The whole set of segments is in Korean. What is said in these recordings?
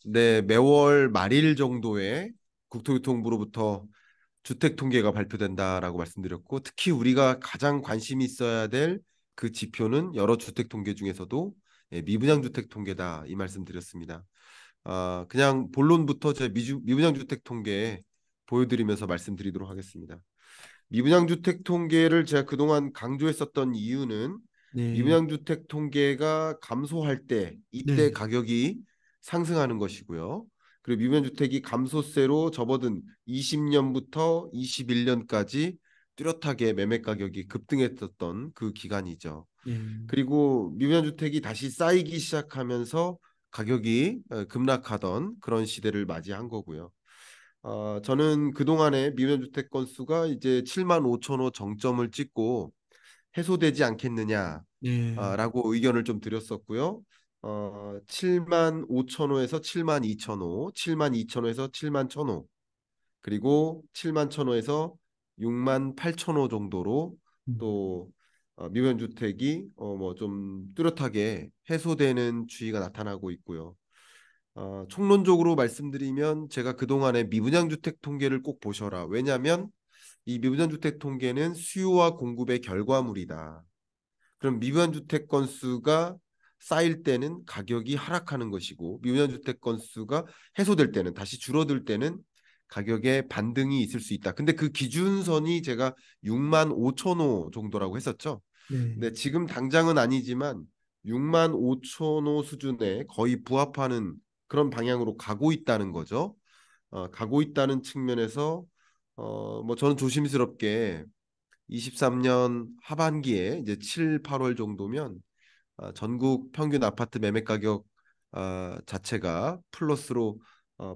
네, 매월 말일 정도에 국토교통부로부터 주택 통계가 발표된다라고 말씀드렸고, 특히 우리가 가장 관심이 있어야 될 그 지표는 여러 주택 통계 중에서도 미분양 주택 통계다 이 말씀드렸습니다. 그냥 본론부터 제 미분양 주택 통계 보여드리면서 말씀드리도록 하겠습니다. 미분양 주택 통계를 제가 그동안 강조했었던 이유는 네, 미분양 주택 통계가 감소할 때 이때 네, 가격이 상승하는 것이고요. 그리고 미분양 주택이 감소세로 접어든 20년부터 21년까지 뚜렷하게 매매 가격이 급등했었던 그 기간이죠. 네, 그리고 미분양 주택이 다시 쌓이기 시작하면서 가격이 급락하던 그런 시대를 맞이한 거고요. 저는 그동안의 미분양주택 건수가 이제 7만 5천 호 정점을 찍고 해소되지 않겠느냐라고 네, 의견을 좀 드렸었고요. 7만 5천 호에서 7만 2천 호, 7만 2천 호에서 7만 1천 호, 그리고 7만 1천 호에서 6만 8천 호 정도로 음, 또 미분양주택이 뭐 좀 뚜렷하게 해소되는 추이가 나타나고 있고요. 총론적으로 말씀드리면 제가 그동안의 미분양 주택 통계를 꼭 보셔라. 왜냐하면 이 미분양 주택 통계는 수요와 공급의 결과물이다. 그럼 미분양 주택 건수가 쌓일 때는 가격이 하락하는 것이고 미분양 주택 건수가 해소될 때는 다시 줄어들 때는 가격에 반등이 있을 수 있다. 근데 그 기준선이 제가 6만 5천 호 정도라고 했었죠. 네, 근데 지금 당장은 아니지만 6만 5천 호 수준에 거의 부합하는 그런 방향으로 가고 있다는 거죠. 가고 있다는 측면에서 뭐 저는 조심스럽게 23년 하반기에 이제 7, 8월 정도면 전국 평균 아파트 매매 가격 자체가 플러스로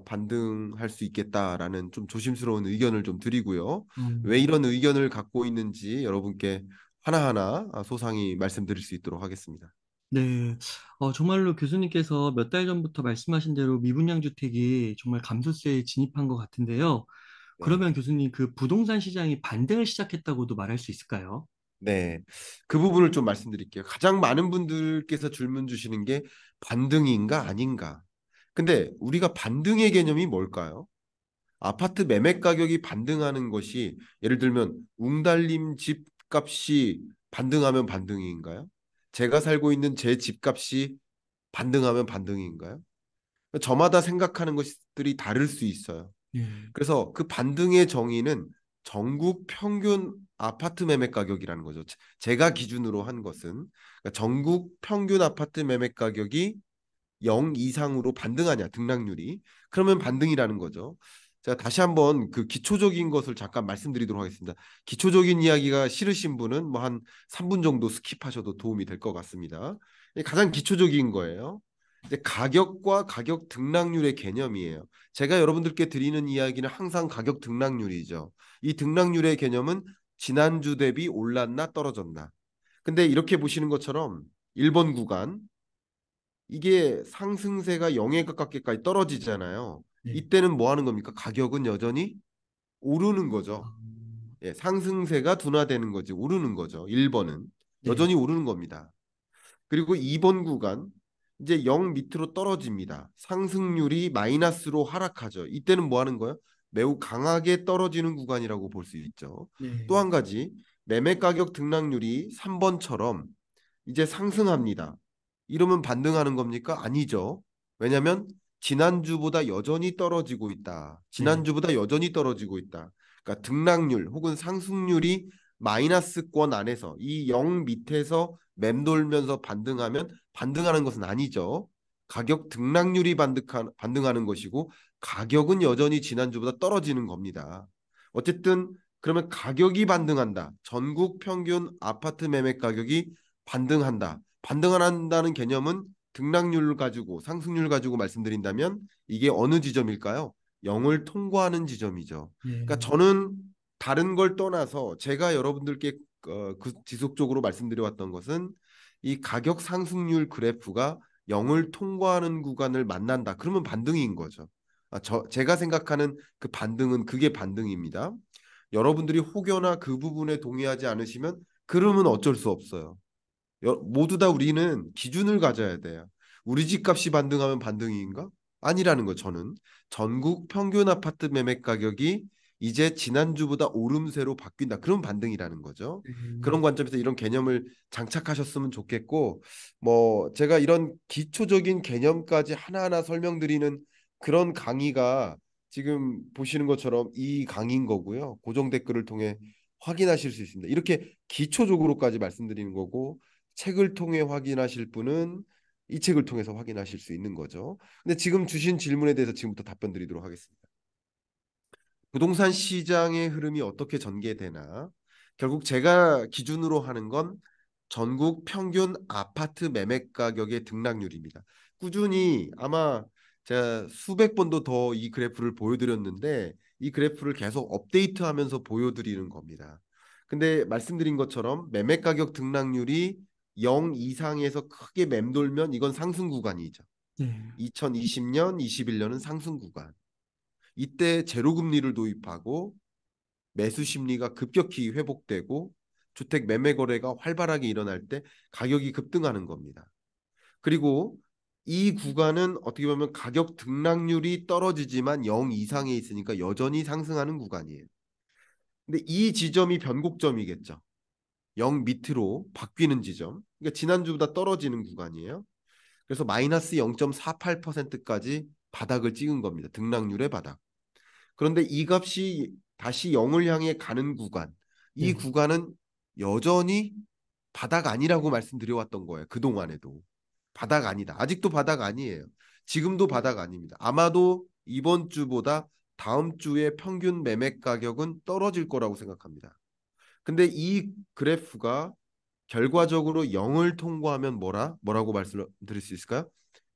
반등할 수 있겠다라는 좀 조심스러운 의견을 좀 드리고요. 왜 음, 이런 의견을 갖고 있는지 여러분께 하나하나 소상히 말씀드릴 수 있도록 하겠습니다. 네. 정말로 교수님께서 몇 달 전부터 말씀하신 대로 미분양 주택이 정말 감소세에 진입한 것 같은데요. 네. 그러면 교수님 그 부동산 시장이 반등을 시작했다고도 말할 수 있을까요? 네. 그 부분을 좀 말씀드릴게요. 가장 많은 분들께서 질문 주시는 게 반등인가 아닌가. 근데 우리가 반등의 개념이 뭘까요? 아파트 매매 가격이 반등하는 것이 예를 들면 웅달림 집값이 반등하면 반등인가요? 제가 살고 있는 제 집값이 반등하면 반등인가요? 저마다 생각하는 것들이 다를 수 있어요. 네, 그래서 그 반등의 정의는 전국 평균 아파트 매매 가격이라는 거죠. 제가 기준으로 한 것은 그러니까 전국 평균 아파트 매매 가격이 0 이상으로 반등하냐 등락률이 그러면 반등이라는 거죠. 제가 다시 한번 그 기초적인 것을 잠깐 말씀드리도록 하겠습니다. 기초적인 이야기가 싫으신 분은 뭐 한 3분 정도 스킵하셔도 도움이 될 것 같습니다. 이게 가장 기초적인 거예요. 이제 가격과 가격 등락률의 개념이에요. 제가 여러분들께 드리는 이야기는 항상 가격 등락률이죠. 이 등락률의 개념은 지난주 대비 올랐나 떨어졌나. 근데 이렇게 보시는 것처럼 1번 구간 이게 상승세가 0에 가깝게까지 떨어지잖아요. 네. 이때는 뭐 하는 겁니까? 가격은 여전히 오르는 거죠. 예, 상승세가 둔화되는 거지 오르는 거죠. 1번은 네, 여전히 오르는 겁니다. 그리고 2번 구간 이제 0 밑으로 떨어집니다. 상승률이 마이너스로 하락하죠. 이때는 뭐 하는 거예요? 매우 강하게 떨어지는 구간이라고 볼 수 있죠. 또 네, 한 가지 매매 가격 등락률이 3번처럼 이제 상승합니다. 이러면 반등하는 겁니까? 아니죠. 왜냐하면 지난주보다 여전히 떨어지고 있다. 네, 지난주보다 여전히 떨어지고 있다. 그러니까 등락률 혹은 상승률이 마이너스권 안에서 이 0 밑에서 맴돌면서 반등하면 반등하는 것은 아니죠. 가격 등락률이 반등하는 것이고 가격은 여전히 지난주보다 떨어지는 겁니다. 어쨌든 그러면 가격이 반등한다. 전국 평균 아파트 매매 가격이 반등한다. 반등한다는 개념은 등락률 가지고 상승률 가지고 말씀드린다면 이게 어느 지점일까요? 0을 통과하는 지점이죠. 그러니까 네, 저는 다른 걸 떠나서 제가 여러분들께 그 지속적으로 말씀드려 왔던 것은 이 가격 상승률 그래프가 0을 통과하는 구간을 만난다. 그러면 반등인 거죠. 제가 생각하는 그 반등은 그게 반등입니다. 여러분들이 혹여나 그 부분에 동의하지 않으시면 그러면 어쩔 수 없어요. 모두 다 우리는 기준을 가져야 돼요. 우리 집값이 반등하면 반등인가? 아니라는 거 저는 전국 평균 아파트 매매 가격이 이제 지난주보다 오름세로 바뀐다. 그런 반등이라는 거죠. 네. 그런 관점에서 이런 개념을 장착하셨으면 좋겠고 뭐 제가 이런 기초적인 개념까지 하나하나 설명드리는 그런 강의가 지금 보시는 것처럼 이 강의인 거고요. 고정 댓글을 통해 확인하실 수 있습니다. 이렇게 기초적으로까지 말씀드리는 거고 책을 통해 확인하실 분은 이 책을 통해서 확인하실 수 있는 거죠. 근데 지금 주신 질문에 대해서 지금부터 답변 드리도록 하겠습니다. 부동산 시장의 흐름이 어떻게 전개되나? 결국 제가 기준으로 하는 건 전국 평균 아파트 매매 가격의 등락률입니다. 꾸준히 아마 제가 수백 번도 더 이 그래프를 보여드렸는데 이 그래프를 계속 업데이트하면서 보여드리는 겁니다. 근데 말씀드린 것처럼 매매 가격 등락률이 0 이상에서 크게 맴돌면 이건 상승 구간이죠. 네. 2020년, 21년은 상승 구간. 이때 제로 금리를 도입하고 매수 심리가 급격히 회복되고 주택 매매 거래가 활발하게 일어날 때 가격이 급등하는 겁니다. 그리고 이 구간은 어떻게 보면 가격 등락률이 떨어지지만 0 이상에 있으니까 여전히 상승하는 구간이에요. 근데 이 지점이 변곡점이겠죠. 0 밑으로 바뀌는 지점. 그러니까 지난주보다 떨어지는 구간이에요. 그래서 마이너스 0.48%까지 바닥을 찍은 겁니다. 등락률의 바닥. 그런데 이 값이 다시 0을 향해 가는 구간, 이 네. 구간은 여전히 바닥 아니라고 말씀드려왔던 거예요. 그동안에도. 바닥 아니다. 아직도 바닥 아니에요. 지금도 바닥 아닙니다. 아마도 이번 주보다 다음 주에 평균 매매 가격은 떨어질 거라고 생각합니다. 근데 이 그래프가 결과적으로 0을 통과하면 뭐라고 말씀드릴 수 있을까요?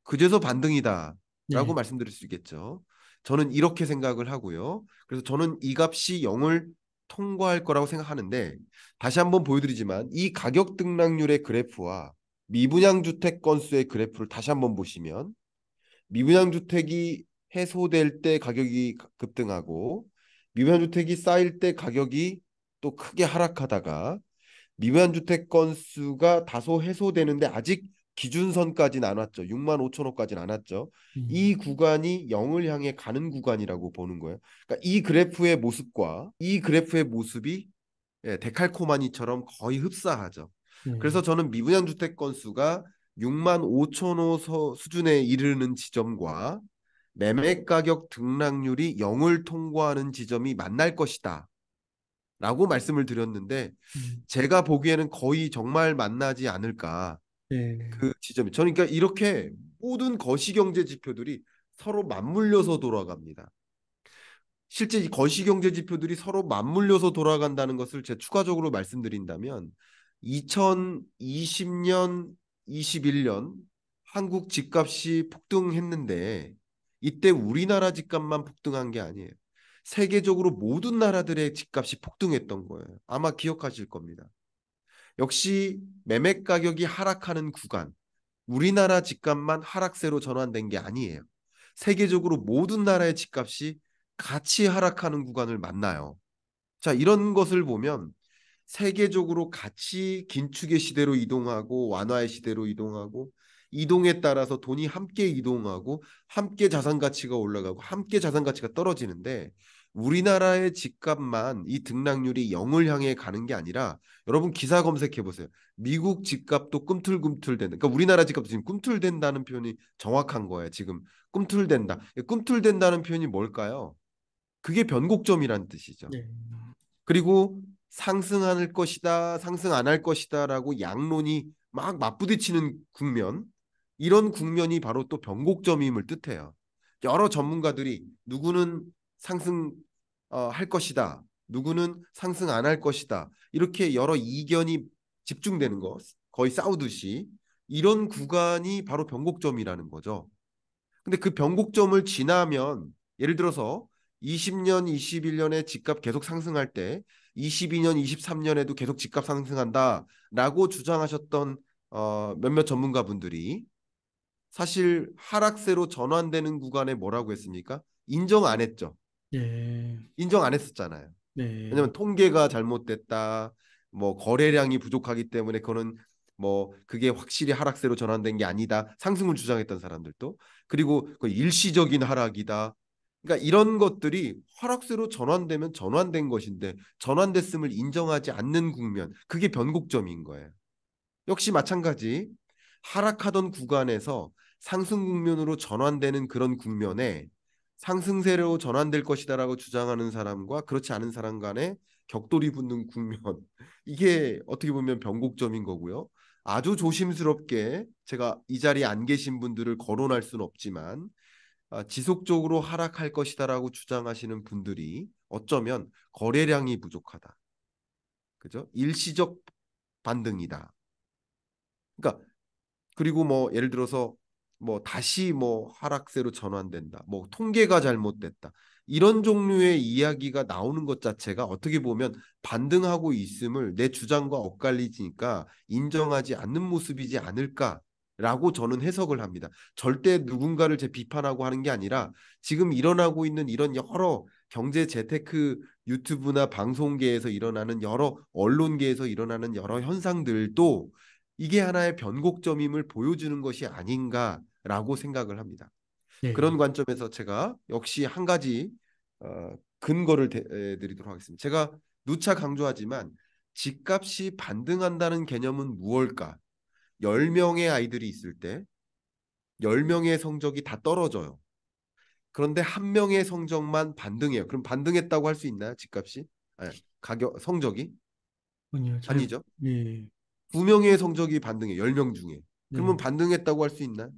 그제서 반등이다라고 네. 말씀드릴 수 있겠죠. 저는 이렇게 생각을 하고요. 그래서 저는 이 값이 0을 통과할 거라고 생각하는데 다시 한번 보여드리지만 이 가격 등락률의 그래프와 미분양 주택 건수의 그래프를 다시 한번 보시면 미분양 주택이 해소될 때 가격이 급등하고 미분양 주택이 쌓일 때 가격이 또 크게 하락하다가 미만 주택 건수가 다소 해소되는데 아직 기준선까지는 안 왔죠. 6만 5천 호까지는 안 왔죠. 이 음. 구간이 0을 향해 가는 구간이라고 보는 거예요. 그러니까 이 그래프의 모습과 이 그래프의 모습이 데칼코마니처럼 거의 흡사하죠. 그래서 네. 저는 미분양 주택 건수가 6만 5천 호 수준에 이르는 지점과 매매 가격 등락률이 0을 통과하는 지점이 만날 것이다. 라고 말씀을 드렸는데 음. 제가 보기에는 거의 정말 만나지 않을까 네. 그 지점이 저는 그러니까 이렇게 모든 거시경제 지표들이 서로 맞물려서 돌아갑니다. 실제 이 거시경제 지표들이 서로 맞물려서 돌아간다는 것을 제가 추가적으로 말씀드린다면 2020년, 21년 한국 집값이 폭등했는데 이때 우리나라 집값만 폭등한 게 아니에요. 세계적으로 모든 나라들의 집값이 폭등했던 거예요. 아마 기억하실 겁니다. 역시 매매 가격이 하락하는 구간, 우리나라 집값만 하락세로 전환된 게 아니에요. 세계적으로 모든 나라의 집값이 같이 하락하는 구간을 만나요. 자, 이런 것을 보면 세계적으로 같이 긴축의 시대로 이동하고 완화의 시대로 이동하고 이동에 따라서 돈이 함께 이동하고 함께 자산 가치가 올라가고 함께 자산 가치가 떨어지는데 우리나라의 집값만 이 등락률이 0을 향해 가는 게 아니라 여러분 기사 검색해 보세요. 미국 집값도 꿈틀꿈틀댄다. 그러니까 우리나라 집값도 지금 꿈틀댄다는 표현이 정확한 거예요. 지금 꿈틀댄다. 꿈틀댄다는 표현이 뭘까요? 그게 변곡점이라는 뜻이죠. 네. 그리고 상승할 것이다, 상승 안 할 것이다라고 양론이 막 맞부딪히는 국면, 이런 국면이 바로 또 변곡점임을 뜻해요. 여러 전문가들이 누구는 상승 할 것이다, 누구는 상승 안 할 것이다, 이렇게 여러 이견이 집중되는 거, 거의 싸우듯이 이런 구간이 바로 변곡점이라는 거죠. 근데 그 변곡점을 지나면 예를 들어서 20년, 21년에 집값 계속 상승할 때 22년, 23년에도 계속 집값 상승한다라고 주장하셨던 몇몇 전문가분들이 사실 하락세로 전환되는 구간에 뭐라고 했습니까? 인정 안 했죠. 네. 인정 안 했었잖아요. 네. 왜냐하면 통계가 잘못됐다, 뭐 거래량이 부족하기 때문에 그거는 뭐 그게 확실히 하락세로 전환된 게 아니다. 상승을 주장했던 사람들도. 그리고 그 일시적인 하락이다. 그러니까 이런 것들이 하락세로 전환되면 전환된 것인데 전환됐음을 인정하지 않는 국면. 그게 변곡점인 거예요. 역시 마찬가지 하락하던 구간에서 상승 국면으로 전환되는 그런 국면에 상승세로 전환될 것이다라고 주장하는 사람과 그렇지 않은 사람 간에 격돌이 붙는 국면 이게 어떻게 보면 변곡점인 거고요. 아주 조심스럽게 제가 이 자리에 안 계신 분들을 거론할 수는 없지만 지속적으로 하락할 것이다라고 주장하시는 분들이 어쩌면 거래량이 부족하다. 그죠? 일시적 반등이다. 그러니까 그리고 뭐 예를 들어서 뭐 다시 뭐 하락세로 전환된다. 뭐 통계가 잘못됐다. 이런 종류의 이야기가 나오는 것 자체가 어떻게 보면 반등하고 있음을 내 주장과 엇갈리니까 인정하지 않는 모습이지 않을까라고 저는 해석을 합니다. 절대 누군가를 제 비판하고 하는 게 아니라 지금 일어나고 있는 이런 여러 경제 재테크 유튜브나 방송계에서 일어나는 여러 언론계에서 일어나는 여러 현상들도 이게 하나의 변곡점임을 보여주는 것이 아닌가라고 생각을 합니다. 그런 네, 관점에서 제가 역시 한 가지 근거를 드리도록 하겠습니다. 제가 누차 강조하지만 집값이 반등한다는 개념은 무엇일까? 10명의 아이들이 있을 때 10명의 성적이 다 떨어져요. 그런데 한 명의 성적만 반등해요. 그럼 반등했다고 할 수 있나요? 집값이? 아니, 가격 성적이? 아니요, 아니죠. 네, 2명의 성적이 반등해요. 10명 중에. 그러면 네, 반등했다고 할 수 있나요?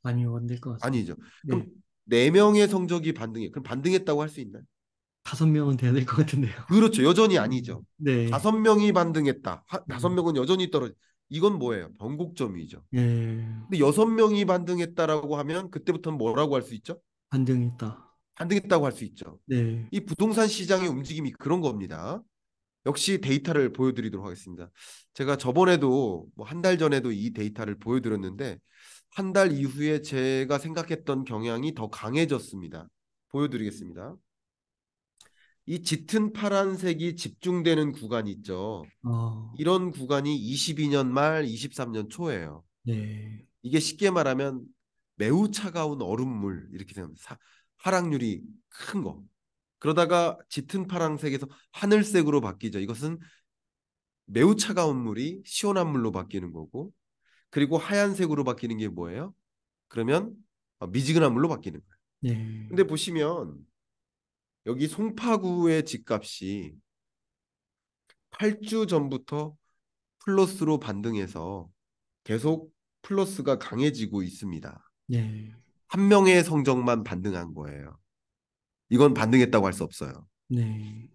아니요, 안 될 것 같습니다. 아니죠. 그럼 네, 4명의 성적이 반등해. 그럼 반등했다고 할 수 있나요? 5명은 돼야 될 것 같은데요. 그렇죠. 여전히 아니죠. 네, 5명이 반등했다. 다섯 네, 명은 여전히 떨어져. 이건 뭐예요? 변곡점이죠. 네, 근데 6명이 반등했다라고 하면 그때부터는 뭐라고 할 수 있죠? 반등이 있다. 반등했다고 할 수 있죠. 네, 이 부동산 시장의 움직임이 그런 겁니다. 역시 데이터를 보여드리도록 하겠습니다. 제가 저번에도 뭐 한 달 전에도 이 데이터를 보여드렸는데 한 달 이후에 제가 생각했던 경향이 더 강해졌습니다. 보여드리겠습니다. 이 짙은 파란색이 집중되는 구간 있죠. 어, 이런 구간이 22년 말 23년 초예요. 네, 이게 쉽게 말하면 매우 차가운 얼음물 이렇게 생각합니다. 하락률이 큰 거. 그러다가 짙은 파란색에서 하늘색으로 바뀌죠. 이것은 매우 차가운 물이 시원한 물로 바뀌는 거고 그리고 하얀색으로 바뀌는 게 뭐예요? 그러면 미지근한 물로 바뀌는 거예요. 네, 근데 보시면 여기 송파구의 집값이 8주 전부터 플러스로 반등해서 계속 플러스가 강해지고 있습니다. 네, 한 명의 성적만 반등한 거예요. 이건 반등했다고 할 수 없어요. 네,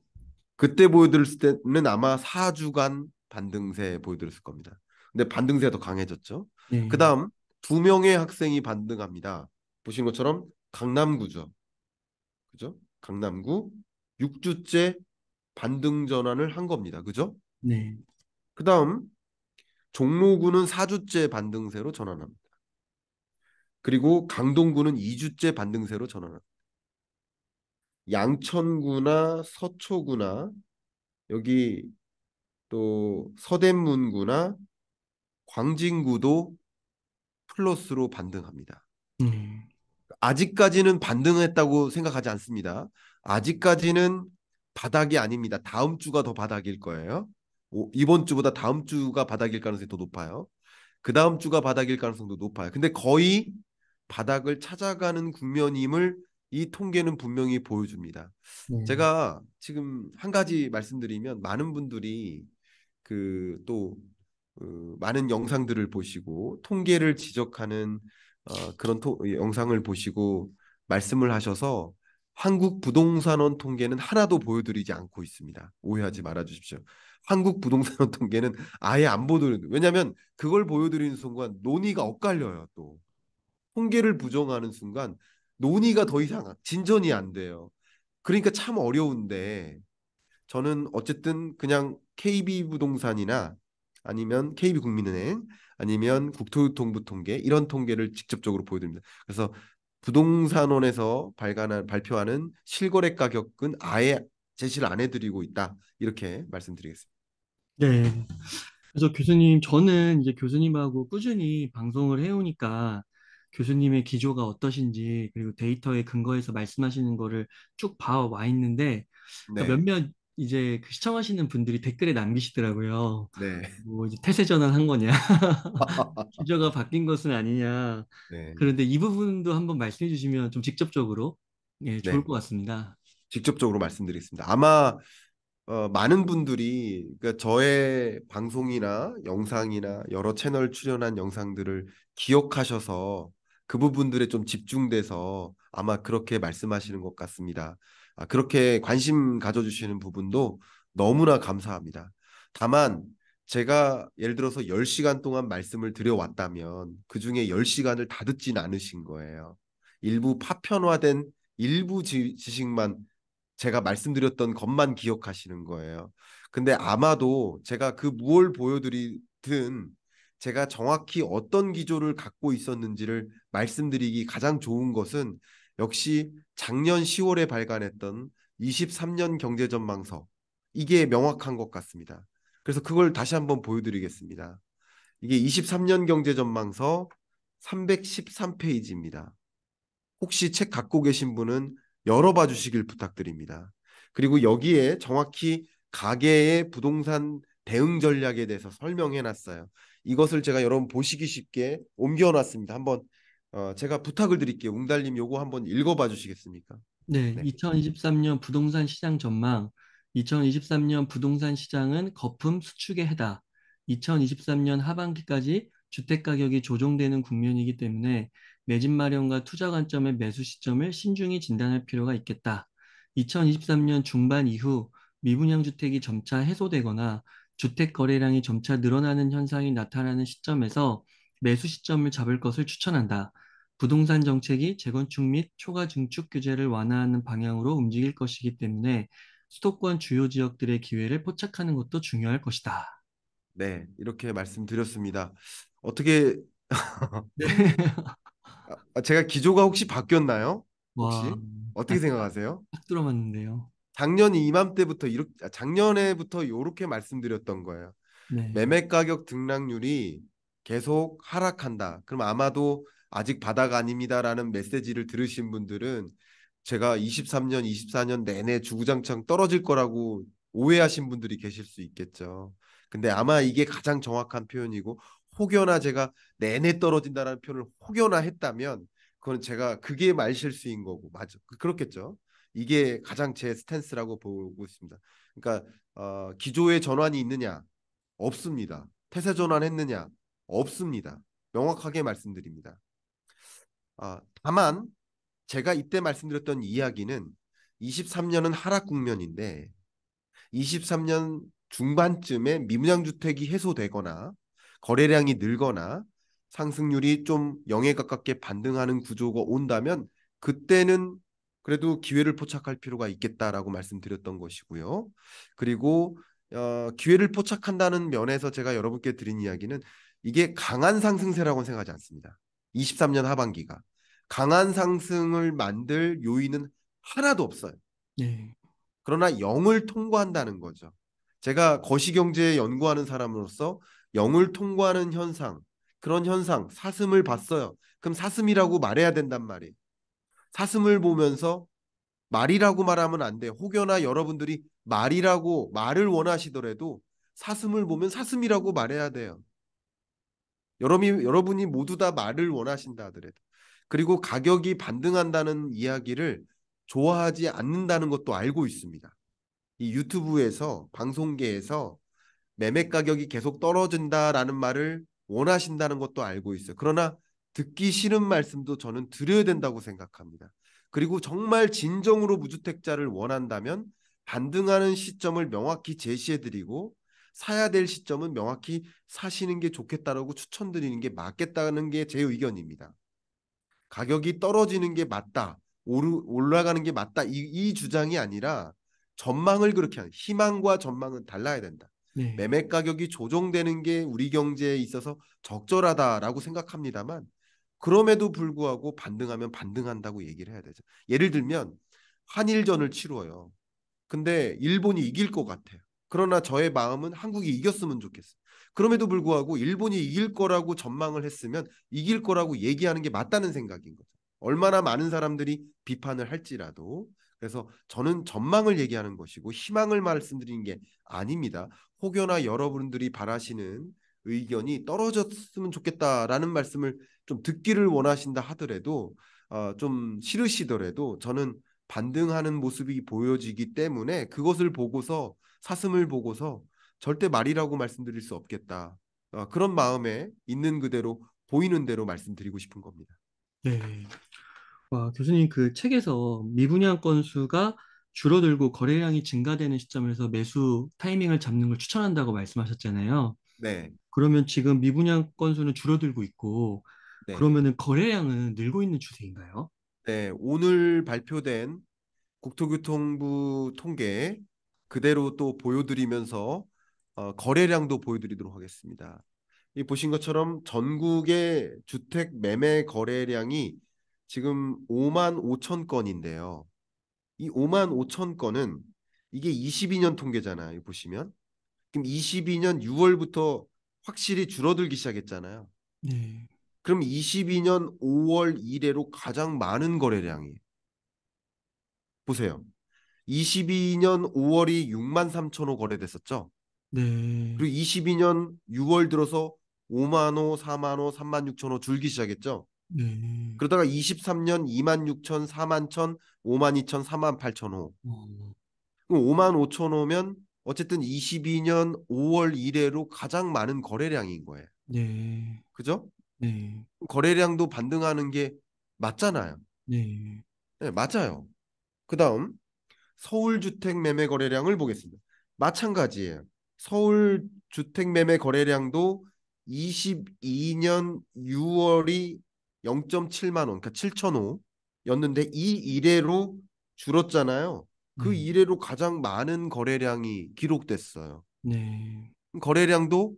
그때 보여드렸을 때는 아마 4주간 반등세 보여드렸을 겁니다. 근데 반등세가 더 강해졌죠. 그 네, 다음 2명의 학생이 반등합니다. 보신 것처럼 강남구죠. 그죠? 강남구 6주째 반등 전환을 한 겁니다. 그죠? 네, 그 다음 종로구는 4주째 반등세로 전환합니다. 그리고 강동구는 2주째 반등세로 전환합니다. 양천구나 서초구나 여기 또 서대문구나 광진구도 플러스로 반등합니다. 네, 아직까지는 반등했다고 생각하지 않습니다. 아직까지는 바닥이 아닙니다. 다음 주가 더 바닥일 거예요. 이번 주보다 다음 주가 바닥일 가능성이 더 높아요. 그 다음 주가 바닥일 가능성도 높아요. 근데 거의 바닥을 찾아가는 국면임을 이 통계는 분명히 보여줍니다. 네, 제가 지금 한 가지 말씀드리면 많은 분들이 그또 많은 영상들을 보시고 통계를 지적하는 그런 영상을 보시고 말씀을 하셔서 한국 부동산원 통계는 하나도 보여드리지 않고 있습니다. 오해하지 말아 주십시오. 한국 부동산원 통계는 아예 안 보여드리는 왜냐하면 그걸 보여드리는 순간 논의가 엇갈려요. 또 통계를 부정하는 순간 논의가 더 이상 진전이 안 돼요. 그러니까 참 어려운데 저는 어쨌든 그냥 KB부동산이나 아니면 KB국민은행 아니면 국토교통부통계 이런 통계를 직접적으로 보여드립니다. 그래서 부동산원에서 발표하는 실거래 가격은 아예 제시를 안 해드리고 있다. 이렇게 말씀드리겠습니다. 네. 그래서 교수님, 저는 이제 교수님하고 꾸준히 방송을 해오니까 교수님의 기조가 어떠신지, 그리고 데이터에 근거해서 말씀하시는 거를 쭉 봐와 있는데, 그러니까 네, 몇몇 이제 그 시청하시는 분들이 댓글에 남기시더라고요. 네, 뭐 이제 태세 전환한 거냐, 기조가 바뀐 것은 아니냐. 네, 그런데 이 부분도 한번 말씀해 주시면 좀 직접적으로 예, 좋을 네. 것 같습니다. 직접적으로 말씀드리겠습니다. 아마 많은 분들이 그러니까 저의 방송이나 영상이나 여러 채널 출연한 영상들을 기억하셔서 그 부분들에 좀 집중돼서 아마 그렇게 말씀하시는 것 같습니다. 그렇게 관심 가져주시는 부분도 너무나 감사합니다. 다만 제가 예를 들어서 10시간 동안 말씀을 드려왔다면 그중에 10시간을 다 듣진 않으신 거예요. 일부 파편화된 일부 지식만 제가 말씀드렸던 것만 기억하시는 거예요. 근데 아마도 제가 그 무엇을 보여드리든 제가 정확히 어떤 기조를 갖고 있었는지를 말씀드리기 가장 좋은 것은 역시 작년 10월에 발간했던 23년 경제전망서 이게 명확한 것 같습니다. 그래서 그걸 다시 한번 보여드리겠습니다. 이게 23년 경제전망서 313페이지입니다. 혹시 책 갖고 계신 분은 열어봐 주시길 부탁드립니다. 그리고 여기에 정확히 가계의 부동산 대응 전략에 대해서 설명해 놨어요. 이것을 제가 여러분 보시기 쉽게 옮겨 놨습니다. 한번 제가 부탁을 드릴게요. 웅달님 요거 한번 읽어봐 주시겠습니까? 네, 네. 2023년 부동산 시장 전망. 2023년 부동산 시장은 거품 수축의 해다. 2023년 하반기까지 주택 가격이 조정되는 국면이기 때문에 내 집 마련과 투자 관점의 매수 시점을 신중히 진단할 필요가 있겠다. 2023년 중반 이후 미분양 주택이 점차 해소되거나 주택 거래량이 점차 늘어나는 현상이 나타나는 시점에서 매수 시점을 잡을 것을 추천한다. 부동산 정책이 재건축 및 초과 증축 규제를 완화하는 방향으로 움직일 것이기 때문에 수도권 주요 지역들의 기회를 포착하는 것도 중요할 것이다. 네, 이렇게 말씀드렸습니다. 어떻게 네. 제가 기조가 혹시 바뀌었나요? 와, 혹시 어떻게 딱, 생각하세요? 딱 들어맞는데요. 작년 이맘때부터 이렇게 작년에부터 이렇게 말씀드렸던 거예요. 네. 매매 가격 등락률이 계속 하락한다. 그럼 아마도 아직 바닥 아닙니다라는 메시지를 들으신 분들은 제가 23년, 24년 내내 주구장창 떨어질 거라고 오해하신 분들이 계실 수 있겠죠. 근데 아마 이게 가장 정확한 표현이고 혹여나 제가 내내 떨어진다라는 표현을 혹여나 했다면 그건 제가 그게 말실수인 거고 맞아. 그렇겠죠. 이게 가장 제 스탠스라고 보고 있습니다. 그러니까 기조의 전환이 있느냐? 없습니다. 태세 전환했느냐? 없습니다. 명확하게 말씀드립니다. 다만 제가 이때 말씀드렸던 이야기는 23년은 하락 국면인데 23년 중반쯤에 미분양 주택이 해소되거나 거래량이 늘거나 상승률이 좀 0에 가깝게 반등하는 구조가 온다면 그때는 그래도 기회를 포착할 필요가 있겠다라고 말씀드렸던 것이고요. 그리고 기회를 포착한다는 면에서 제가 여러분께 드린 이야기는 이게 강한 상승세라고는 생각하지 않습니다. 23년 하반기가 강한 상승을 만들 요인은 하나도 없어요. 네. 그러나 0을 통과한다는 거죠. 제가 거시경제 연구하는 사람으로서 0을 통과하는 현상, 그런 현상, 사슴을 봤어요. 그럼 사슴이라고 말해야 된단 말이에요. 사슴을 보면서 말이라고 말하면 안 돼요. 혹여나 여러분들이 말이라고 말을 원하시더라도 사슴을 보면 사슴이라고 말해야 돼요. 여러분이 모두 다 말을 원하신다 하더라도. 그리고 가격이 반등한다는 이야기를 좋아하지 않는다는 것도 알고 있습니다. 이 유튜브에서 방송계에서 매매 가격이 계속 떨어진다라는 말을 원하신다는 것도 알고 있어요. 그러나 듣기 싫은 말씀도 저는 드려야 된다고 생각합니다. 그리고 정말 진정으로 무주택자를 원한다면 반등하는 시점을 명확히 제시해드리고 사야 될 시점은 명확히 사시는 게 좋겠다라고 추천드리는 게 맞겠다는 게 제 의견입니다. 가격이 떨어지는 게 맞다. 올라가는 게 맞다. 이 주장이 아니라 전망을 그렇게 하는 희망과 전망은 달라야 된다. 네. 매매 가격이 조정되는 게 우리 경제에 있어서 적절하다라고 생각합니다만 그럼에도 불구하고 반등하면 반등한다고 얘기를 해야 되죠. 예를 들면 한일전을 치루어요. 근데 일본이 이길 것 같아요. 그러나 저의 마음은 한국이 이겼으면 좋겠어요. 그럼에도 불구하고 일본이 이길 거라고 전망을 했으면 이길 거라고 얘기하는 게 맞다는 생각인 거죠. 얼마나 많은 사람들이 비판을 할지라도. 그래서 저는 전망을 얘기하는 것이고 희망을 말씀드리는 게 아닙니다. 혹여나 여러분들이 바라시는 의견이 떨어졌으면 좋겠다라는 말씀을 좀 듣기를 원하신다 하더라도 좀 싫으시더라도 저는 반등하는 모습이 보여지기 때문에 그것을 보고서 사슴을 보고서 절대 말이라고 말씀드릴 수 없겠다. 그런 마음에 있는 그대로 보이는 대로 말씀드리고 싶은 겁니다. 네. 와, 교수님 그 책에서 미분양 건수가 줄어들고 거래량이 증가되는 시점에서 매수 타이밍을 잡는 걸 추천한다고 말씀하셨잖아요. 네, 그러면 지금 미분양 건수는 줄어들고 있고, 네, 그러면은 거래량은 늘고 있는 추세인가요? 네. 오늘 발표된 국토교통부 통계 그대로 또 보여드리면서 거래량도 보여드리도록 하겠습니다. 이 보신 것처럼 전국의 주택 매매 거래량이 지금 5만 5천 건인데요. 이 5만 5천 건은 이게 22년 통계잖아요. 보시면. 그럼 22년 6월부터 확실히 줄어들기 시작했잖아요. 네, 그럼 22년 5월 이래로 가장 많은 거래량이에요. 보세요. 22년 5월이 6만 3천 호 거래됐었죠. 네, 그리고 22년 6월 들어서 5만 호, 4만 호, 3만 6천 호 줄기 시작했죠. 네. 그러다가 23년 2만 6천, 4만 천, 5만 2천, 4만 8천 호. 어, 그럼 5만 5천 호면 어쨌든 22년 5월 이래로 가장 많은 거래량인 거예요. 네, 그죠? 네, 거래량도 반등하는 게 맞잖아요. 네, 네, 맞아요. 그다음 서울 주택 매매 거래량을 보겠습니다. 마찬가지예요. 서울 주택 매매 거래량도 22년 6월이 0.7만 원, 그러니까 7천 호였는데 이 이래로 줄었잖아요. 그 네, 이래로 가장 많은 거래량이 기록됐어요. 네, 거래량도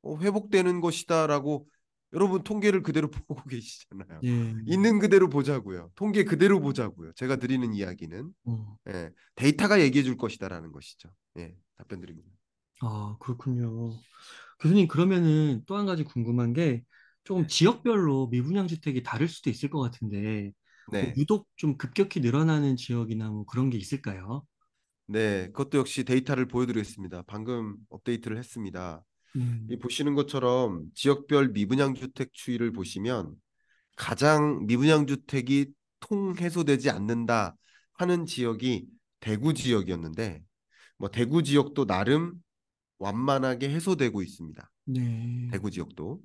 회복되는 것이다라고 여러분 통계를 그대로 보고 계시잖아요. 네. 있는 그대로 보자고요. 통계 그대로 보자고요. 제가 드리는 이야기는 어, 데이터가 얘기해 줄 것이다라는 것이죠. 답변 드립니다. 아, 그렇군요. 교수님, 그러면은 또 한 가지 궁금한 게 조금 네. 지역별로 미분양 주택이 다를 수도 있을 것 같은데, 뭐 네. 유독 좀 급격히 늘어나는 지역이나 뭐 그런 게 있을까요? 네. 그것도 역시 데이터를 보여드리겠습니다. 방금 업데이트를 했습니다. 이 네, 보시는 것처럼 지역별 미분양 주택 추이를 보시면 가장 미분양 주택이 통해소되지 않는다 하는 지역이 대구 지역이었는데 뭐 대구 지역도 나름 완만하게 해소되고 있습니다. 네, 대구 지역도.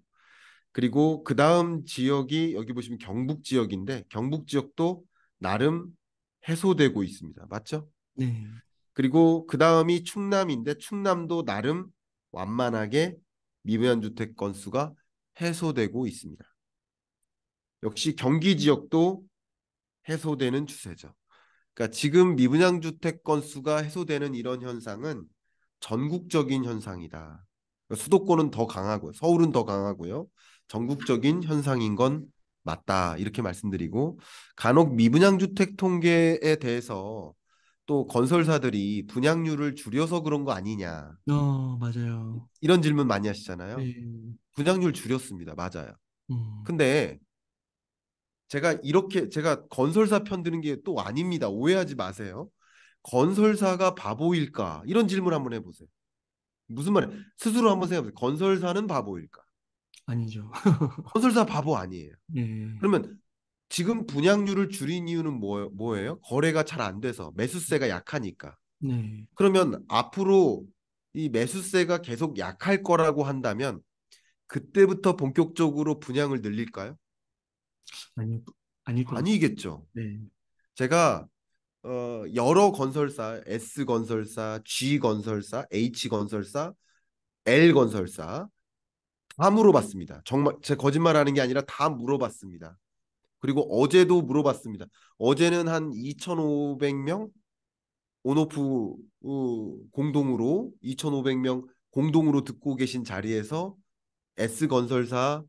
그리고 그 다음 지역이 여기 보시면 경북 지역인데 경북 지역도 나름 해소되고 있습니다. 맞죠? 네, 그리고 그 다음이 충남인데 충남도 나름 완만하게 미분양 주택 건수가 해소되고 있습니다. 역시 경기 지역도 해소되는 추세죠. 그러니까 지금 미분양 주택 건수가 해소되는 이런 현상은 전국적인 현상이다. 그러니까 수도권은 더 강하고 서울은 더 강하고요. 전국적인 현상인 건 맞다. 이렇게 말씀드리고 간혹 미분양 주택 통계에 대해서 또 건설사들이 분양률을 줄여서 그런 거 아니냐. 맞아요. 이런 질문 많이 하시잖아요. 네, 분양률 줄였습니다. 맞아요. 음, 근데 제가 건설사 편 드는 게 또 아닙니다. 오해하지 마세요. 건설사가 바보일까? 이런 질문 한번 해보세요. 무슨 말이에요? 스스로 한번 생각해보세요. 건설사는 바보일까? 아니죠. 건설사 바보 아니에요. 네, 그러면 지금 분양률을 줄인 이유는 뭐예요? 거래가 잘 안 돼서 매수세가 약하니까. 네, 그러면 앞으로 이 매수세가 계속 약할 거라고 한다면 그때부터 본격적으로 분양을 늘릴까요? 아니, 아닐 것 같아요. 아니겠죠. 네, 제가 여러 건설사, S 건설사, G 건설사, H 건설사, L 건설사 다 물어봤습니다. 정말 제 거짓말하는 게 아니라 다 물어봤습니다. 그리고 어제도 물어봤습니다. 어제는 한 2,500명 온오프 공동으로 2,500명 공동으로 듣고 계신 자리에서 S건설사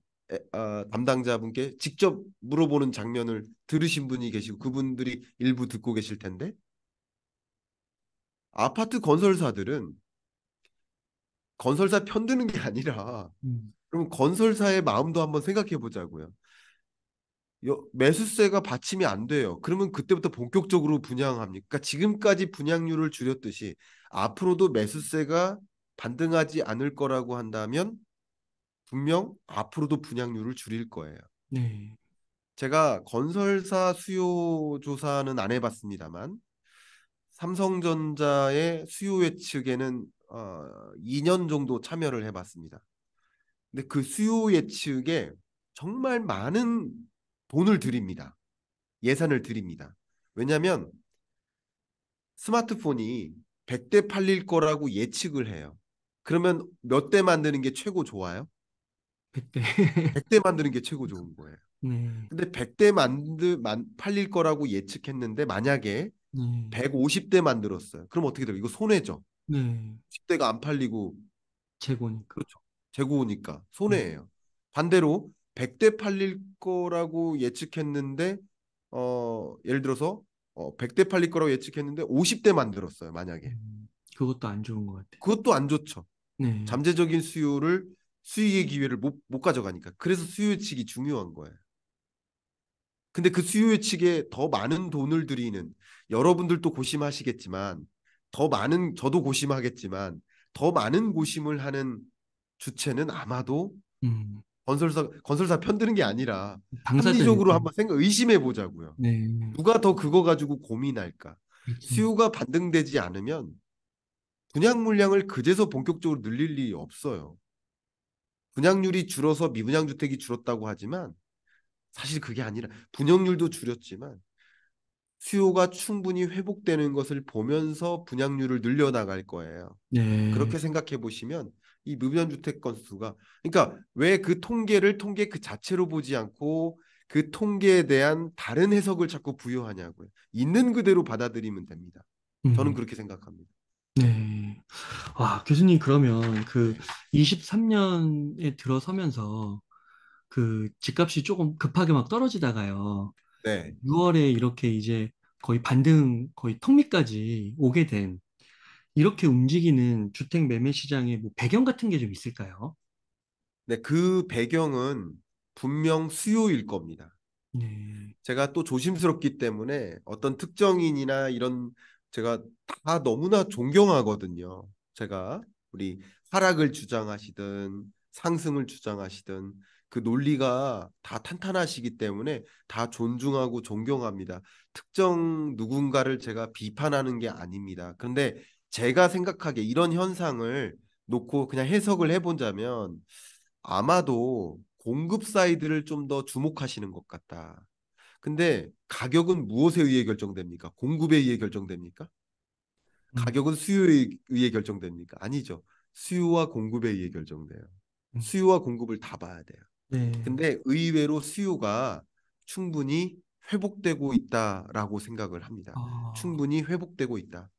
담당자분께 직접 물어보는 장면을 들으신 분이 계시고 그분들이 일부 듣고 계실 텐데 아파트 건설사들은 건설사 편드는 게 아니라 음, 그럼 건설사의 마음도 한번 생각해 보자고요. 매수세가 받침이 안 돼요. 그러면 그때부터 본격적으로 분양합니까? 그러니까 지금까지 분양률을 줄였듯이 앞으로도 매수세가 반등하지 않을 거라고 한다면 분명 앞으로도 분양률을 줄일 거예요. 네, 제가 건설사 수요 조사는 안 해봤습니다만 삼성전자의 수요 예측에는 2년 정도 참여를 해봤습니다. 근데 그 수요 예측에 정말 많은 돈을 들입니다. 예산을 들입니다. 왜냐하면 스마트폰이 100대 팔릴 거라고 예측을 해요. 그러면 몇 대 만드는 게 최고 좋아요? 그때 100대 만드는 게 최고 좋은 거예요. 네, 근데 100대 팔릴 거라고 예측했는데 만약에 네, 150대 만들었어요. 그럼 어떻게 돼요? 이거 손해죠. 네, 10대가 안 팔리고 재고니까. 그렇죠. 재고니까 음, 손해예요. 반대로 100대 팔릴 거라고 예측했는데 예를 들어서 100대 팔릴 거라고 예측했는데 50대 만들었어요. 만약에. 그것도 안 좋은 것 같아. 그것도 안 좋죠. 네, 잠재적인 수익의 기회를 못 가져가니까. 그래서 수요 예측이 중요한 거예요. 근데 그 수요 예측에 더 많은 돈을 들이는 여러분들도 고심하시겠지만 더 많은 저도 고심하겠지만 더 많은 고심을 하는 주체는 아마도 음, 건설사 편드는 게 아니라 합리적으로 당사자니까. 한번 의심해 보자고요. 네, 누가 더 그거 가지고 고민할까? 그렇죠. 수요가 반등되지 않으면 분양 물량을 그제서 본격적으로 늘릴 일이 없어요. 분양률이 줄어서 미분양 주택이 줄었다고 하지만 사실 그게 아니라 분양률도 줄였지만 수요가 충분히 회복되는 것을 보면서 분양률을 늘려나갈 거예요. 네, 그렇게 생각해 보시면 이 무변 주택 건수가 그러니까 왜 그 통계를 통계 그 자체로 보지 않고 그 통계에 대한 다른 해석을 자꾸 부여하냐고요. 있는 그대로 받아들이면 됩니다. 저는 음, 그렇게 생각합니다. 네. 와, 교수님, 그러면 그 네. 23년에 들어서면서 그 집값이 조금 급하게 막 떨어지다가요. 네. 6월에 이렇게 이제 거의 반등, 거의 턱밑까지 오게 된 이렇게 움직이는 주택 매매 시장의 뭐 배경 같은 게 좀 있을까요? 네, 그 배경은 분명 수요일 겁니다. 네, 제가 또 조심스럽기 때문에 어떤 특정인이나 이런 제가 다 너무나 존경하거든요. 제가 우리 하락을 주장하시든 상승을 주장하시든 그 논리가 다 탄탄하시기 때문에 다 존중하고 존경합니다. 특정 누군가를 제가 비판하는 게 아닙니다. 그런데 제가 생각하기에 이런 현상을 놓고 그냥 해석을 해본다면 아마도 공급 사이드를 좀 더 주목하시는 것 같다. 근데 가격은 무엇에 의해 결정됩니까? 공급에 의해 결정됩니까? 음, 가격은 수요에 의해 결정됩니까? 아니죠. 수요와 공급에 의해 결정돼요. 음, 수요와 공급을 다 봐야 돼요. 네, 근데 의외로 수요가 충분히 회복되고 있다라고 생각을 합니다. 아, 충분히 회복되고 있다.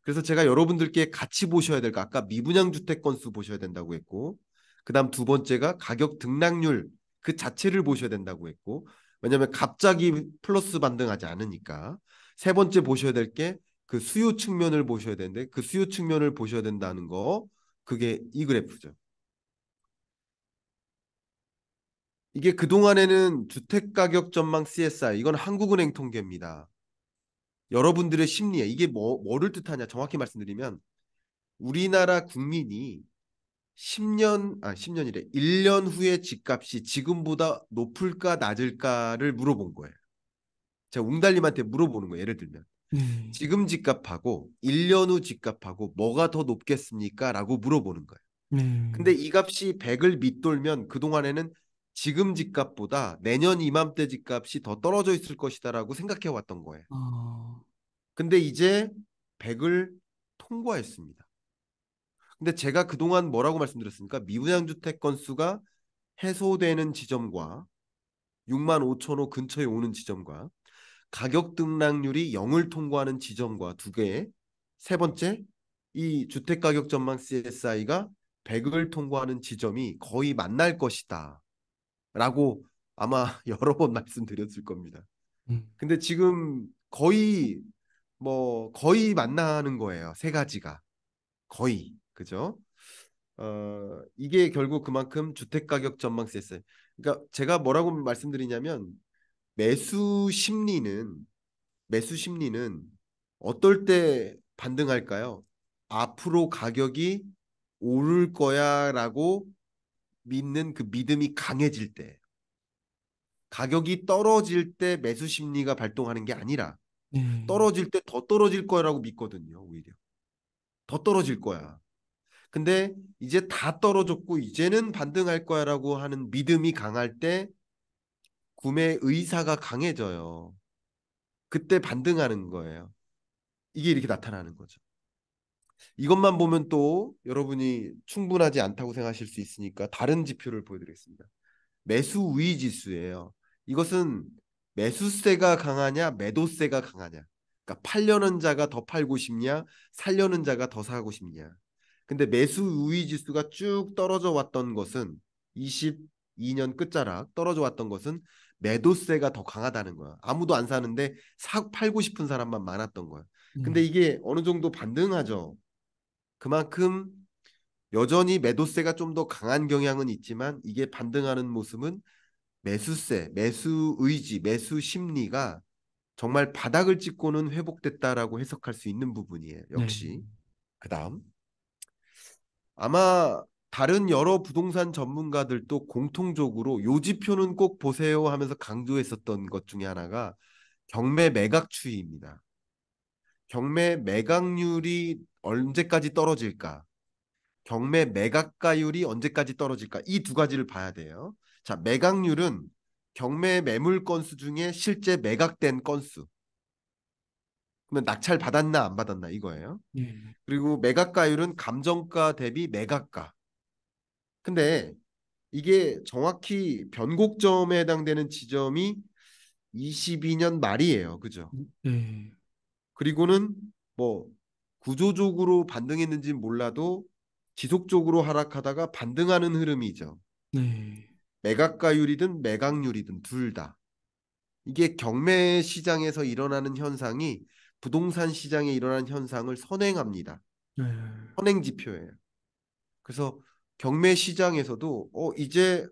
그래서 제가 여러분들께 같이 보셔야 될 거 아까 미분양 주택 건수 보셔야 된다고 했고 그다음 두 번째가 가격 등락률 그 자체를 보셔야 된다고 했고 왜냐하면 갑자기 플러스 반등하지 않으니까 세 번째 보셔야 될 게 그 수요 측면을 보셔야 되는데 그 수요 측면을 보셔야 된다는 거 그게 이 그래프죠. 이게 그동안에는 주택가격 전망 CSI 이건 한국은행 통계입니다. 여러분들의 심리에 이게 뭐를 뜻하냐 정확히 말씀드리면 우리나라 국민이 10년이래. 1년 후에 집값이 지금보다 높을까 낮을까를 물어본 거예요. 제가 웅달님한테 물어보는 거예요. 예를 들면 네, 지금 집값하고 1년 후 집값하고 뭐가 더 높겠습니까? 라고 물어보는 거예요. 근데 네, 이 값이 100을 밑돌면 그동안에는 지금 집값보다 내년 이맘때 집값이 더 떨어져 있을 것이다라고 생각해 왔던 거예요. 아, 근데 이제 100을 통과했습니다. 근데 제가 그동안 뭐라고 말씀드렸습니까? 미분양 주택 건수가 해소되는 지점과 6만 5천 호 근처에 오는 지점과 가격 등락률이 0을 통과하는 지점과 두 개. 세 번째, 이 주택 가격 전망 CSI가 100을 통과하는 지점이 거의 만날 것이다. 라고 아마 여러 번 말씀드렸을 겁니다. 음, 근데 지금 거의 만나는 거예요. 세 가지가. 거의. 그죠? 이게 결국 그만큼 주택 가격 전망세였어요. 그러니까 제가 뭐라고 말씀드리냐면 매수 심리는 매수 심리는 어떨 때 반등할까요? 앞으로 가격이 오를 거야라고 믿는 그 믿음이 강해질 때, 가격이 떨어질 때 매수 심리가 발동하는 게 아니라 네, 떨어질 때 더 떨어질 거라고 믿거든요. 오히려 더 떨어질 거야. 근데 이제 다 떨어졌고 이제는 반등할 거야라고 하는 믿음이 강할 때 구매 의사가 강해져요. 그때 반등하는 거예요. 이게 이렇게 나타나는 거죠. 이것만 보면 또 여러분이 충분하지 않다고 생각하실 수 있으니까 다른 지표를 보여드리겠습니다. 매수 우위 지수예요. 이것은 매수세가 강하냐, 매도세가 강하냐. 그러니까 팔려는 자가 더 팔고 싶냐, 살려는 자가 더 사고 싶냐. 근데 매수 우위 지수가 쭉 떨어져 왔던 것은 22년 끝자락 떨어져 왔던 것은 매도세가 더 강하다는 거야. 아무도 안 사는데 팔고 싶은 사람만 많았던 거야. 근데 네, 이게 어느 정도 반등하죠. 그만큼 여전히 매도세가 좀 더 강한 경향은 있지만 이게 반등하는 모습은 매수세, 매수 의지, 매수 심리가 정말 바닥을 찍고는 회복됐다라고 해석할 수 있는 부분이에요. 네, 역시. 그다음 아마 다른 여러 부동산 전문가들도 공통적으로 요 지표는 꼭 보세요 하면서 강조했었던 것 중에 하나가 경매 매각 추이입니다. 경매 매각률이 언제까지 떨어질까? 경매 매각가율이 언제까지 떨어질까? 이 두 가지를 봐야 돼요. 자, 매각률은 경매 매물 건수 중에 실제 매각된 건수. 그러면 낙찰 받았나 안 받았나 이거예요. 네, 그리고 매각가율은 감정가 대비 매각가. 근데 이게 정확히 변곡점에 해당되는 지점이 22년 말이에요. 그죠? 네, 그리고는 뭐 구조적으로 반등했는지는 몰라도 지속적으로 하락하다가 반등하는 흐름이죠. 네, 매각가율이든 매각률이든 둘 다. 이게 경매 시장에서 일어나는 현상이 부동산 시장에 일어나는 현상을 선행합니다. 네, 선행 지표예요. 그래서 경매 시장에서도 이제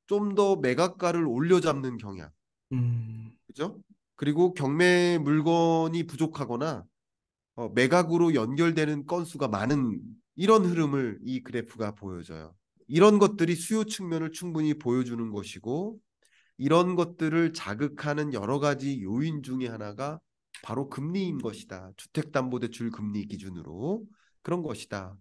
좀 더 매각가를 올려잡는 경향. 음, 그죠? 그리고 경매 물건이 부족하거나 매각으로 연결되는 건수가 많은 이런 흐름을 이 그래프가 보여줘요. 이런 것들이 수요 측면을 충분히 보여주는 것이고 이런 것들을 자극하는 여러 가지 요인 중에 하나가 바로 금리인 것이다. 주택담보대출 금리 기준으로 그런 것이다.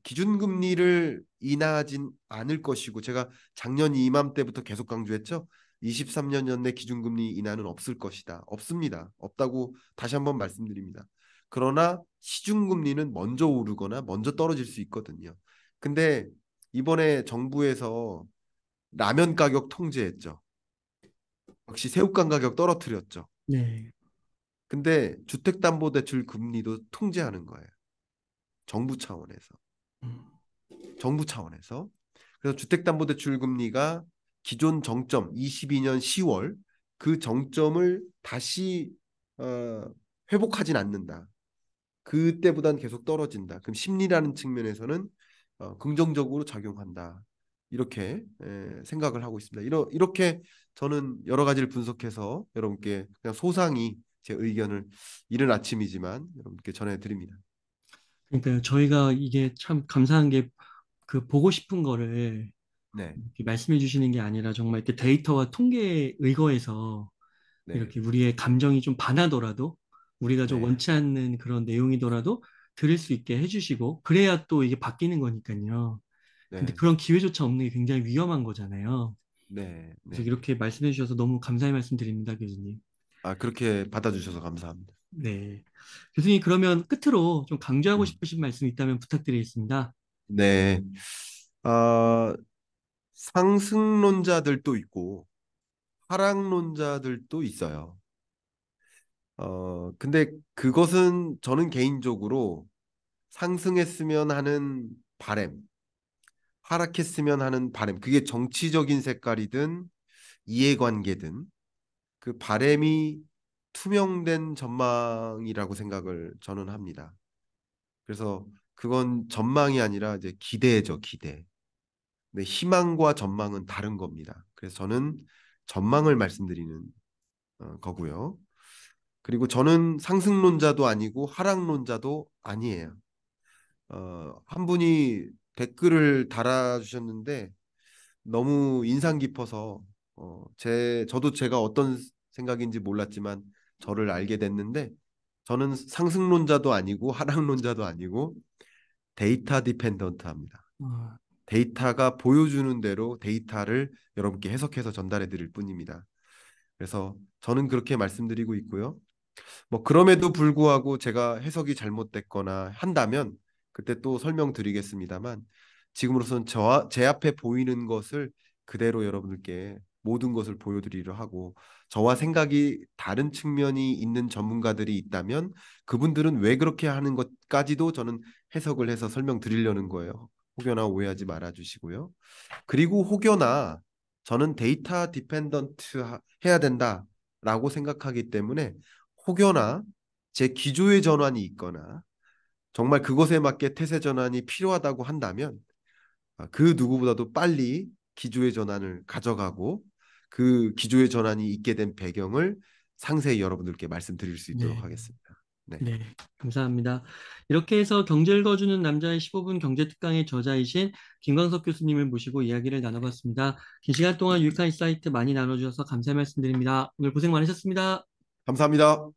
기준금리를 인하하진 않을 것이고 제가 작년 이맘때부터 계속 강조했죠. 23년 연내 기준금리 인하는 없을 것이다. 없습니다. 없다고 다시 한번 말씀드립니다. 그러나 시중금리는 먼저 오르거나 먼저 떨어질 수 있거든요. 근데 이번에 정부에서 라면 가격 통제했죠. 역시 새우깡 가격 떨어뜨렸죠. 네, 근데 주택담보대출 금리도 통제하는 거예요. 정부 차원에서. 음, 정부 차원에서. 그래서 주택담보대출 금리가 기존 정점 22년 10월 그 정점을 다시 어, 회복하진 않는다. 그때보단 계속 떨어진다. 그럼 심리라는 측면에서는 긍정적으로 작용한다. 이렇게 생각을 하고 있습니다. 이렇게 저는 여러 가지를 분석해서 여러분께 그냥 소상히 제 의견을 이른 아침이지만 여러분께 전해드립니다. 그러니까 저희가 이게 참 감사한 게 그 보고 싶은 거를 네, 이렇게 말씀해 주시는 게 아니라 정말 이렇게 데이터와 통계에 의거해서 네, 이렇게 우리의 감정이 좀 반하더라도 우리가 좀 네, 원치 않는 그런 내용이더라도 들을 수 있게 해주시고 그래야 또 이게 바뀌는 거니까요. 근데 네, 그런 기회조차 없는 게 굉장히 위험한 거잖아요. 네, 그래서 네. 이렇게 말씀해 주셔서 너무 감사의 말씀 드립니다, 교수님. 그렇게 받아주셔서 감사합니다. 네. 교수님, 그러면 끝으로 좀 강조하고 음, 싶으신 말씀 있다면 부탁드리겠습니다. 네, 어, 상승론자들도 있고 하락론자들도 있어요. 근데 그것은 저는 개인적으로 상승했으면 하는 바램, 하락했으면 하는 바램, 그게 정치적인 색깔이든 이해관계든 그 바램이 투명된 전망이라고 생각을 저는 합니다. 그래서 그건 전망이 아니라 이제 기대죠, 기대. 근데 희망과 전망은 다른 겁니다. 그래서 저는 전망을 말씀드리는 거고요. 그리고 저는 상승론자도 아니고 하락론자도 아니에요. 한 분이 댓글을 달아주셨는데 너무 인상 깊어서 저도 제가 어떤 생각인지 몰랐지만 저를 알게 됐는데 저는 상승론자도 아니고 하락론자도 아니고 데이터 디펜던트합니다. 어, 데이터가 보여주는 대로 데이터를 여러분께 해석해서 전달해 드릴 뿐입니다. 그래서 저는 그렇게 말씀드리고 있고요. 뭐 그럼에도 불구하고 제가 해석이 잘못됐거나 한다면 그때 또 설명드리겠습니다만 지금으로선 제 앞에 보이는 것을 그대로 여러분들께 모든 것을 보여드리려 하고 저와 생각이 다른 측면이 있는 전문가들이 있다면 그분들은 왜 그렇게 하는 것까지도 저는 해석을 해서 설명드리려는 거예요. 혹여나 오해하지 말아 주시고요. 그리고 혹여나 저는 데이터 디펜던트 해야 된다라고 생각하기 때문에 혹여나 제 기조의 전환이 있거나 정말 그것에 맞게 태세 전환이 필요하다고 한다면 그 누구보다도 빨리 기조의 전환을 가져가고 그 기조의 전환이 있게 된 배경을 상세히 여러분들께 말씀드릴 수 있도록 네. 하겠습니다. 네, 네, 감사합니다. 이렇게 해서 경제 읽어주는 남자의 15분 경제특강의 저자이신 김광석 교수님을 모시고 이야기를 나눠봤습니다. 긴 시간 동안 유익한 인사이트 많이 나눠주셔서 감사의 말씀드립니다. 오늘 고생 많으셨습니다. 감사합니다.